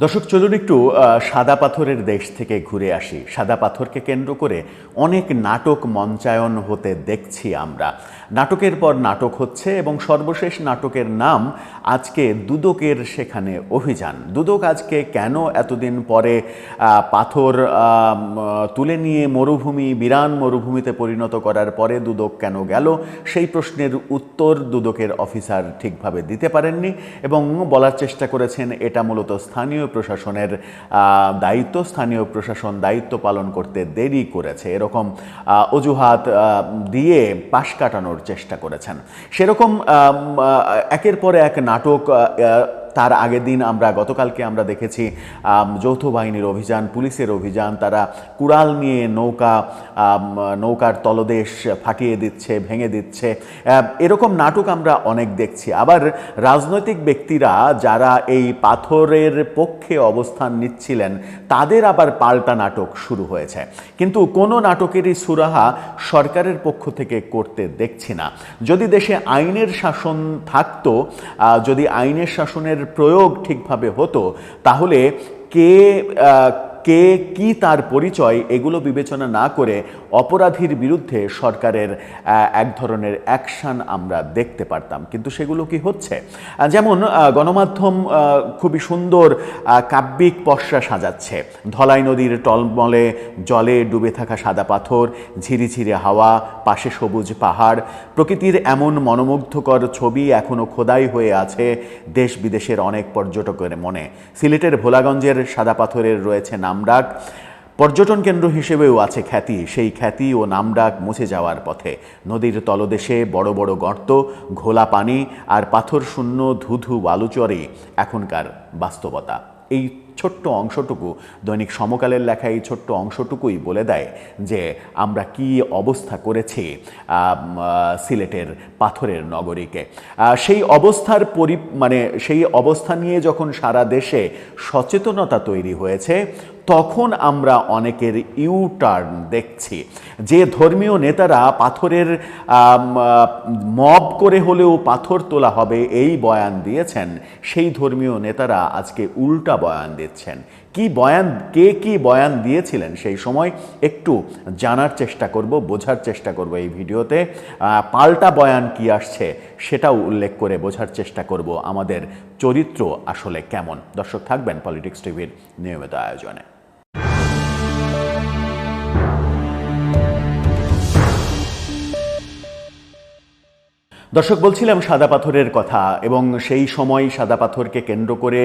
দর্শক চলুন একটু সাদা পাথরের দেশ থেকে ঘুরে আসি। সাদা পাথরকে কেন্দ্র করে অনেক নাটক মঞ্চায়ন হতে দেখছি আমরা। নাটকের পর নাটক হচ্ছে এবং সর্বশেষ নাটকের নাম আজকে দুদকের সেখানে অভিযান। দুদক আজকে কেন এতদিন পরে পাথর তুলে নিয়ে বিরান মরুভূমিতে পরিণত করার পরে দুদক কেন গেল, সেই প্রশ্নের উত্তর দুদকের অফিসার ঠিকভাবে দিতে পারেননি এবং বলার চেষ্টা করেছেন এটা মূলত স্থানীয় প্রশাসনের দায়িত্ব, স্থানীয় প্রশাসন দায়িত্ব পালন করতে দেরি করেছে, এরকম অজুহাত দিয়ে পাশ কাটানোর চেষ্টা করেছেন। সেরকম একের পর এক নাটক। তার আগের দিন গতকালকে আমরা দেখেছি যৌথ বাহিনীর অভিযান, পুলিশের অভিযান, তারা কুড়াল নিয়ে নৌকার তলদেশ ফাটিয়ে দিচ্ছে, ভেঙে দিচ্ছে। এরকম নাটক আমরা অনেক দেখছি। আবার রাজনৈতিক ব্যক্তিরা যারা এই পাথরের পক্ষে অবস্থান নিচ্ছিলেন তাদের আবার পাল্টা নাটক শুরু হয়েছে, কিন্তু কোনো নাটকেরই সুরাহা সরকারের পক্ষ থেকে করতে দেখছি না। যদি দেশে আইনের শাসন থাকতো, যদি আইনের শাসনের প্রয়োগ ঠিকভাবে হতো, তাহলে কে কি তার পরিচয় এগুলো বিবেচনা না করে অপরাধীর বিরুদ্ধে সরকারের এক ধরনের অ্যাকশন আমরা দেখতে পারতাম, কিন্তু সেগুলো কি হচ্ছে? যেমন গণমাধ্যম খুবই সুন্দর কাব্যিক পসরা সাজাচ্ছে। ধলাই নদীর টলমলে জলে ডুবে থাকা সাদা পাথর, ঝিরিঝিরে হাওয়া, পাশে সবুজ পাহাড়, প্রকৃতির এমন মনোমুগ্ধকর ছবি এখনও খোদাই হয়ে আছে দেশ বিদেশের অনেক পর্যটকের মনে। সিলেটের ভোলাগঞ্জের সাদা পাথরের রয়েছে নামডাক, পর্যটন কেন্দ্র হিসেবেও আছে খ্যাতি। সেই খ্যাতি ও নামডাক মুছে যাওয়ার পথে। নদীর তলদেশে বড় বড় গর্ত, ঘোলা পানি আর পাথর শূন্য ধুধু বালুচরে এখনকার বাস্তবতা। এই ছোট্ট অংশটুকু, দৈনিক সমকালের লেখা এই ছোট্ট অংশটুকুই বলে দেয় যে আমরা কি অবস্থা করেছি সিলেটের পাথরের নগরীকে। সেই সেই অবস্থা নিয়ে যখন সারা দেশে সচেতনতা তৈরি হয়েছে, তখন আমরা অনেকের ইউটার্ন দেখছি। যে ধর্মীয় নেতারা পাথরের মব করে হলেও পাথর তোলা হবে এই বয়ান দিয়েছেন, সেই ধর্মীয় নেতারা আজকে উল্টা বয়ান দিচ্ছেন। কি বয়ান দিয়েছিলেন সেই সময় একটু জানার চেষ্টা করব, বোঝার চেষ্টা করব এই ভিডিওতে। পাল্টা বয়ান কি আসছে সেটাও উল্লেখ করে বোঝার চেষ্টা করব আমাদের চরিত্র আসলে কেমন। দর্শক থাকবেন পলিটিক্স টিভির নিয়মিত আয়োজনে। দর্শক, বলছিলাম সাদা পাথরের কথা এবং সেই সময় সাদা পাথরকে কেন্দ্র করে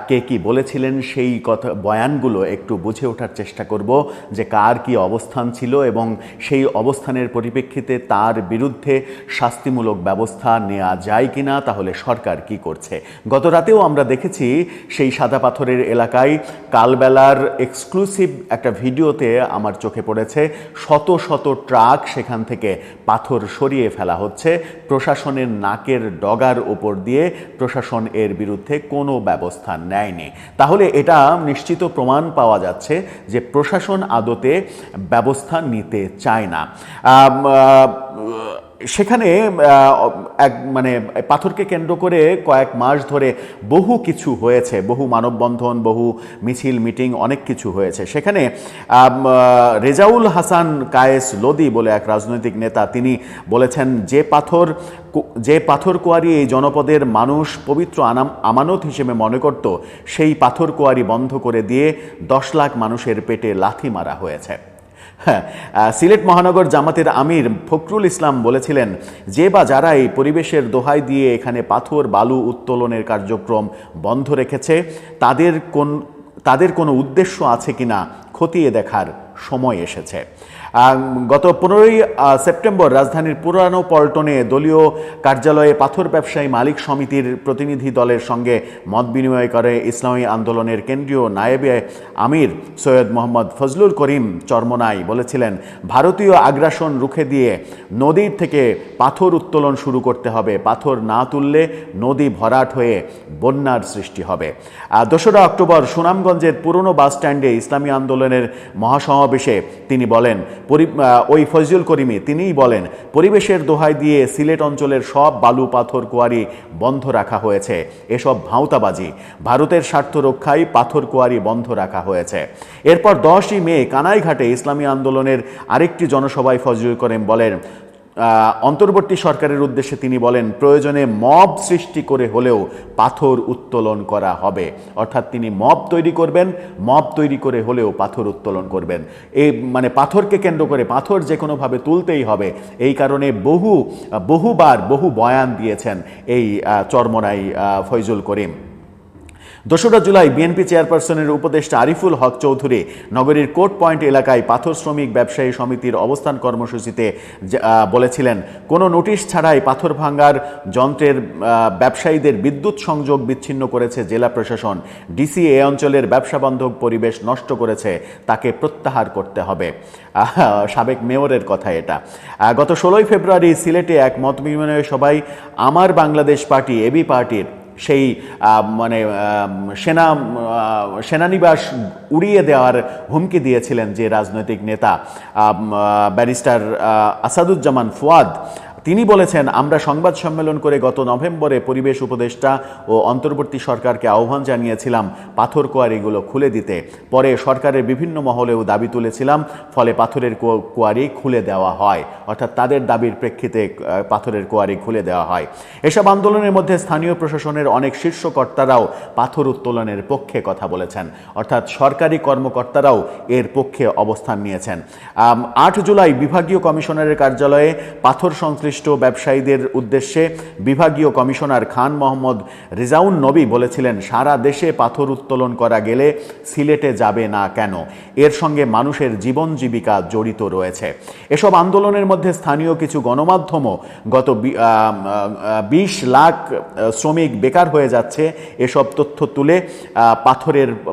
কে কি বলেছিলেন সেই কথা, বয়ানগুলো একটু বুঝে ওঠার চেষ্টা করব যে কার কি অবস্থান ছিল এবং সেই অবস্থানের পরিপ্রেক্ষিতে তার বিরুদ্ধে শাস্তিমূলক ব্যবস্থা নেওয়া যায় কিনা, তাহলে সরকার কি করছে। গত রাতেও আমরা দেখেছি সেই সাদা পাথরের এলাকায় কালবেলার এক্সক্লুসিভ একটা ভিডিওতে আমার চোখে পড়েছে শত শত ট্রাক সেখান থেকে পাথর সরিয়ে ফেলা হচ্ছে। প্রশাসনের নাকের ডগার ওপর দিয়ে প্রশাসন এর বিরুদ্ধে কোনো ব্যবস্থা নেয়নি। তাহলে এটা নিশ্চিত প্রমাণ পাওয়া যাচ্ছে যে প্রশাসন আদতে ব্যবস্থা নিতে চায় না। সেখানে পাথরকে কেন্দ্র করে কয়েক মাস ধরে বহু কিছু হয়েছে, বহু মানববন্ধন, বহু মিছিল, মিটিং, অনেক কিছু হয়েছে। সেখানে রেজাউল হাসান কায়েস লোদি বলে এক রাজনৈতিক নেতা, তিনি বলেছেন যে পাথর কোয়ারি এই জনপদের মানুষ পবিত্র আমানত হিসেবে মনে করত, সেই পাথর কোয়ারি বন্ধ করে দিয়ে 10 লাখ মানুষের পেটে লাথি মারা হয়েছে। হ্যাঁ, সিলেট মহানগর জামাতের আমির ফখরুল ইসলাম বলেছিলেন যে বা যারা এই পরিবেশের দোহাই দিয়ে এখানে পাথর বালু উত্তোলনের কার্যক্রম বন্ধ রেখেছে, তাদের কোনো উদ্দেশ্য আছে কিনা খতিয়ে দেখার সময় এসেছে। গত 15ই সেপ্টেম্বর রাজধানীর পুরানো পল্টনে দলীয় কার্যালয়ে পাথর ব্যবসায়ী মালিক সমিতির প্রতিনিধি দলের সঙ্গে মত বিনিময় করে ইসলামী আন্দোলনের কেন্দ্রীয় নায়েবে আমির সৈয়দ মোহাম্মদ ফজলুল করিম চরমনাই বলেছিলেন, ভারতীয় আগ্রাসন রুখে দিয়ে নদীর থেকে পাথর উত্তোলন শুরু করতে হবে। পাথর না তুললে নদী ভরাট হয়ে বন্যার সৃষ্টি হবে। 2রা অক্টোবর সুনামগঞ্জের পুরনো বাস স্ট্যান্ডে ইসলামী আন্দোলনের মহাসমাবেশে তিনি বলেন, ওই ফজলুল করিমি তিনিই বলেন, পরিবেশের দোহাই দিয়ে সিলেট অঞ্চলের সব বালু পাথর কোয়ারি বন্ধ রাখা হয়েছে। এসব ভাঁওতাবাজি। ভারতের স্বার্থ রক্ষায় পাথর কোয়ারি বন্ধ রাখা হয়েছে। এরপর 10ই মে কানাইঘাটে ইসলামী আন্দোলনের আরেকটি জনসভায় ফজলুল করিম বলেন, অন্তর্বর্তী সরকারের উদ্দেশ্যে তিনি বলেন, প্রয়োজনে মব সৃষ্টি করে হলেও পাথর উত্তোলন করা হবে। অর্থাৎ তিনি মব তৈরি করবেন, মব তৈরি করে হলেও পাথর উত্তোলন করবেন। এই মানে পাথরকে কেন্দ্র করে পাথর যে কোনোভাবে তুলতেই হবে, এই কারণে বহুবার বহু বয়ান দিয়েছেন এই চরমোনাই ফজলুল করিম। 2রা জুলাই বিএনপি চেয়ারপারসনের উপদেষ্টা আরিফুল হক চৌধুরী নগরীর কোর্ট পয়েন্ট এলাকায় পাথর শ্রমিক ব্যবসায়ী সমিতির অবস্থান কর্মসূচিতে বলেছিলেন, কোনো নোটিশ ছাড়াই পাথর ভাঙার যন্ত্রের ব্যবসায়ীদের বিদ্যুৎ সংযোগ বিচ্ছিন্ন করেছে জেলা প্রশাসন। ডিসি এ অঞ্চলের ব্যবসাবান্ধব পরিবেশ নষ্ট করেছে, তাকে প্রত্যাহার করতে হবে। সাবেক মেয়রের কথা এটা। গত 16ই ফেব্রুয়ারি সিলেটে এক মত বিনিময় সভায় আমার বাংলাদেশ পার্টি এবি পার্টির সেই সেনানিবাস উড়িয়ে দেওয়ার হুমকি দিয়েছিলেন যে রাজনৈতিক নেতা ব্যারিস্টার আসাদুজ্জামান ফুয়াদ, তিনি বলেছেন, আমরা সংবাদ সম্মেলন করে গত নভেম্বরে পরিবেশ উপদেষ্টা ও অন্তর্বর্তী সরকারকে আহ্বান জানিয়েছিলাম পাথর কোয়ারিগুলো খুলে দিতে। পরে সরকারের বিভিন্ন মহলেও দাবি তুলেছিলাম, ফলে পাথরের কোয়ারি খুলে দেওয়া হয়। অর্থাৎ তাদের দাবির প্রেক্ষিতে পাথরের কোয়ারি খুলে দেওয়া হয়। এসব আন্দোলনের মধ্যে স্থানীয় প্রশাসনের অনেক শীর্ষ কর্তারাও পাথর উত্তোলনের পক্ষে কথা বলেছেন। অর্থাৎ সরকারি কর্মকর্তারাও এর পক্ষে অবস্থান নিয়েছেন। 8 জুলাই বিভাগীয় কমিশনারের কার্যালয়ে পাথর সংশ্লিষ্ট ব্যবসায়ীদের উদ্দেশ্যে বিভাগীয় কমিশনার খান মোহাম্মদ রিজাউন নবী বলেছিলেন, সারা দেশে পাথর উত্তোলন করা গেলে সিলেটে যাবে না কেন? এর সঙ্গে মানুষের জীবন জীবিকা জড়িত রয়েছে। এসব আন্দোলনের মধ্যে স্থানীয় কিছু গণমাধ্যমও গত 20 লাখ শ্রমিক বেকার হয়ে যাচ্ছে এসব তথ্য তুলে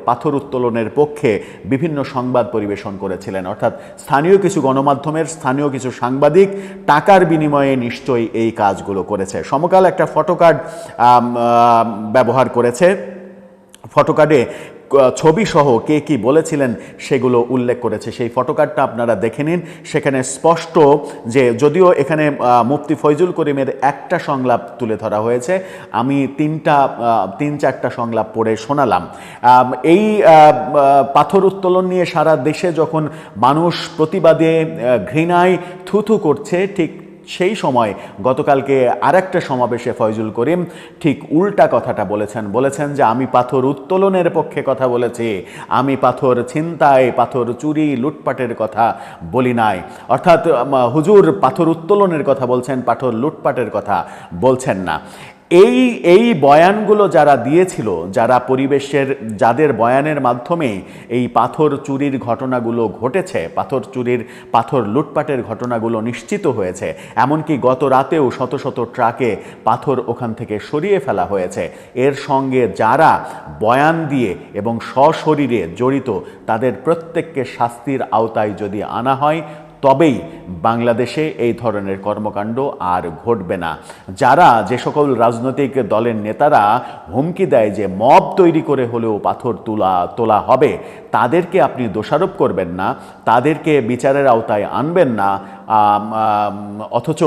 পাথর উত্তোলনের পক্ষে বিভিন্ন সংবাদ পরিবেশন করেছিলেন। অর্থাৎ স্থানীয় কিছু গণমাধ্যমের স্থানীয় কিছু সাংবাদিক টাকার বিনিময়ে নিশ্চয়ই এই কাজগুলো করেছে। সমকাল একটা ফটোকার্ড ব্যবহার করেছে। ফটোকার্ডে ছবি সহ কে কি বলেছিলেন সেগুলো উল্লেখ করেছে। সেই ফটোকার্ডটা আপনারা দেখে নিন। সেখানে স্পষ্ট যে, যদিও এখানে মুফতি ফয়জুল করিমের একটা সংলাপ তুলে ধরা হয়েছে, আমি 3-4টা সংলাপ পড়ে শোনালাম। এই পাথর উত্তোলন নিয়ে সারা দেশে যখন মানুষ প্রতিবাদে ঘৃণায় থুথু করছে, ঠিক সেই সময় গতকালকে আরেকটা সমাবেশে ফয়জুল করিম ঠিক উল্টা কথাটা বলেছেন যে, আমি পাথর উত্তোলনের পক্ষে কথা বলেছি, আমি পাথর ছিনতাই, পাথর চুরি, লুটপাটের কথা বলি নাই। অর্থাৎ হুজুর পাথর উত্তোলনের কথা বলছেন, পাথর লুটপাটের কথা বলছেন না। এই বয়ানগুলো যারা দিয়েছিল, যারা পরিবেশের, যাদের বয়ানের মাধ্যমে এই পাথর চুরির ঘটনাগুলো ঘটেছে, পাথর লুটপাটের ঘটনাগুলো নিশ্চিত হয়েছে, এমনকি গত রাতেও শত শত ট্রাকে পাথর ওখান থেকে সরিয়ে ফেলা হয়েছে, এর সঙ্গে যারা বয়ান দিয়ে এবং সশরীরে জড়িত, তাদের প্রত্যেককে শাস্তির আওতায় যদি আনা হয়, তবেই বাংলাদেশে এই ধরনের কর্মকাণ্ড আর ঘটবে না। যে সকল রাজনৈতিক দলের নেতারা হুমকি দেয় যে মব তৈরি করে হলেও পাথর তোলা হবে, তাদেরকে আপনি দোষারোপ করবেন না, তাদেরকে বিচারের আওতায় আনবেন না, অথচ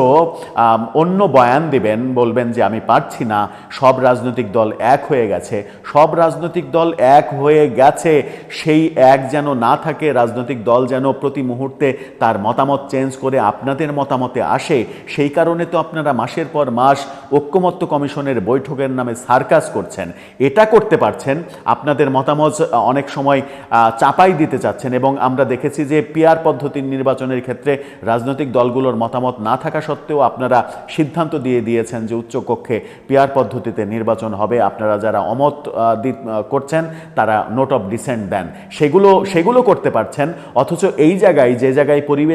অন্য বয়ান দিবেন, বলবেন যে আমি পারছি না, সব রাজনৈতিক দল এক হয়ে গেছে। সব রাজনৈতিক দল এক হয়ে গেছে, সেই এক যেন না থাকে, রাজনৈতিক দল যেন প্রতি মুহূর্তে তার মতামত চেঞ্জ করে আপনাদের মতামতে আসে। সেই কারণে তো আপনারা মাসের পর মাস ঐক্যমত্য কমিশনের বৈঠকের নামে সার্কাস করছেন। এটা করতে পারছেন, আপনাদের মতামত অনেক সময় চাপাই দিতে চাচ্ছেন, এবং আমরা দেখেছি যে পিআর পদ্ধতির নির্বাচনের ক্ষেত্রে রাজনৈতিক দলগুলোর মতামত না থাকা সত্ত্বেও আপনারা সিদ্ধান্ত দিয়ে দিয়েছেন যে উচ্চকক্ষে পিআর পদ্ধতিতে নির্বাচন হবে। আপনারা যারা অমত করছেন তারা নোট অফ ডিসেন্ট দেন, সেগুলো করতে পারছেন। অথচ এই জায়গায়, যে জায়গায় পরিবেশ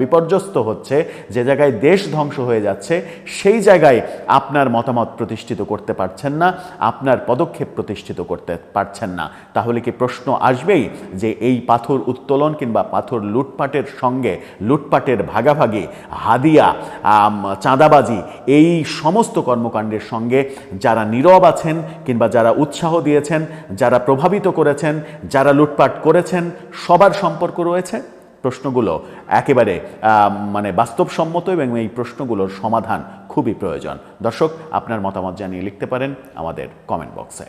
বিপর্যস্ত হচ্ছে, যে জায়গায় দেশ ধ্বংস হয়ে যাচ্ছে, সেই জায়গায় আপনার মতামত প্রতিষ্ঠিত করতে পারছেন না, আপনার পদক্ষেপ প্রতিষ্ঠিত করতে পারছেন না। তাহলে কি প্রশ্ন আসবেই যে এই পাথর উত্তোলন কিংবা পাথর লুটপাটের সঙ্গে, লুটপাটের ভাগাভাগি, হাদিয়া, চাঁদাবাজি, এই সমস্ত কর্মকাণ্ডের সঙ্গে যারা নীরব আছেন কিংবা যারা উৎসাহ দিয়েছেন, যারা প্রভাবিত করেছেন, যারা লুটপাট করেছেন, সবার সম্পর্ক রয়েছে? প্রশ্নগুলো একেবারে মানে বাস্তবসম্মত এবং এই প্রশ্নগুলোর সমাধান খুবই প্রয়োজন। দর্শক, আপনার মতামত জানিয়ে লিখতে পারেন আমাদের কমেন্ট বক্সে।